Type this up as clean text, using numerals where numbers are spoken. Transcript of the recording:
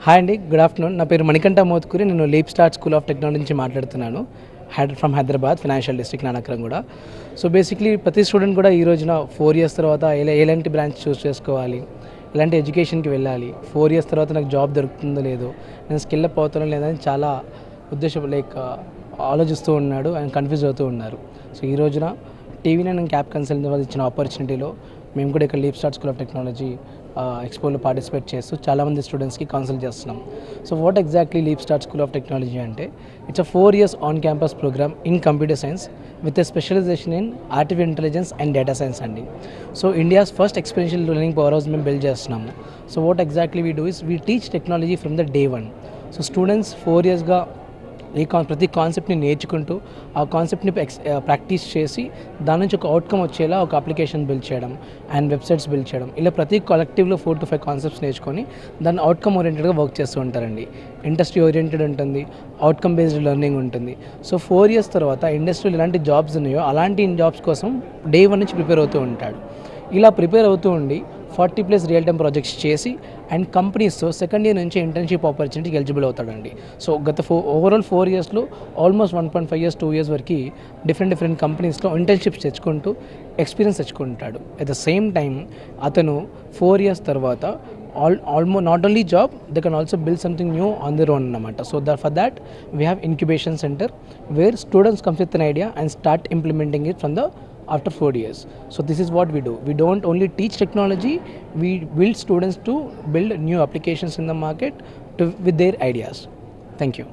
Hi అండి, good afternoon. నా పేరు మణికంఠ మోత్కూరి. నేను leap start school of technology నుంచి మాట్లాడుతున్నాను. ఫ్రమ్ హైదరాబాద్, ఫైనాన్షియల్ డిస్ట్రిక్ట్, నానక్రం కూడా. సో బేసిక్లీ ప్రతి స్టూడెంట్ కూడా ఈ రోజున 4 ఇయర్స్ తర్వాత ఎలాంటి బ్రాంచ్ చూస్ చేసుకోవాలి, ఎలాంటి ఎడ్యుకేషన్కి వెళ్ళాలి, 4 ఇయర్స్ తర్వాత నాకు జాబ్ దొరుకుతుందో లేదో, నేను స్కిల్ అప్ అవుతానో లేదని చాలా ఆలోచిస్తూ ఉన్నాడు అండ్ కన్ఫ్యూజ్ అవుతూ ఉన్నారు. సో ఈ రోజున టీవీ నైన్ క్యాప్ కన్సల్టెన్సీ వాళ్ళు ఇచ్చిన ఆపర్చునిటీలో మేము కూడా ఇక్కడ leap start school of technology ఎక్స్పోలో పార్టిసిపేట్ చేస్తూ చాలామంది స్టూడెంట్స్కి కన్సల్ట్ చేస్తున్నాం. So what exactly leap start school of technology అంటే, it's a 4 years on campus programme in computer science with a specialization in artificial intelligence and data science అండి. So India's first experiential learning power house మేము build చేస్తున్నాము. So what exactly we do is we teach technology from the day 1. So students 4 ఇయర్స్గా ప్రతి కాన్సెప్ట్ని నేర్చుకుంటూ ఆ కాన్సెప్ట్ని practice చేసి దాని నుంచి ఒక అవుట్కమ్ వచ్చేలా ఒక అప్లికేషన్ బిల్డ్ చేయడం అండ్ వెబ్సైట్స్ బిల్డ్ చేయడం, ఇలా ప్రతి కలెక్టివ్లో 4 to 5 కాన్సెప్ట్స్ నేర్చుకొని దాన్ని అవుట్కమ్ ఓరియంటెడ్గా వర్క్ చేస్తూ ఉంటారండి. ఇండస్ట్రీ ఓరియంటెడ్ ఉంటుంది, అవుట్కమ్ బేస్డ్ లెర్నింగ్ ఉంటుంది. సో 4 ఇయర్స్ తర్వాత ఇండస్ట్రీలో ఎలాంటి జాబ్స్ ఉన్నాయో అలాంటి జాబ్స్ కోసం డే 1 నుంచి ప్రిపేర్ అవుతూ ఉంటాడు. ఇలా ప్రిపేర్ అవుతూ ఉండి 40+ రియల్ టైమ్ ప్రాజెక్ట్స్ చేసి అండ్ కంపెనీస్తో సెకండ్ ఇయర్ నుంచి ఇంటర్న్షిప్ ఆపర్చునిటీకి ఎలిజిబుల్ అవుతాడండి. సో ఓవరాల్ 4 ఇయర్స్లో ఆల్మోస్ట్ 1.5 years 2 years వరకు డిఫరెంట్ కంపెనీస్లో ఇంటర్న్షిప్స్ తెచ్చుకుంటూ ఎక్స్పీరియన్స్ తెచ్చుకుంటాడు. అట్ ద సేమ్ టైం అతను 4 ఇయర్స్ తర్వాత almost not only job, they can also build something new on their own annamata. So for that we have incubation center where students comes with an idea and start implementing it from the after 4 years. So this is what we do. We don't only teach technology, we build students to build new applications in the market with their ideas. Thank you.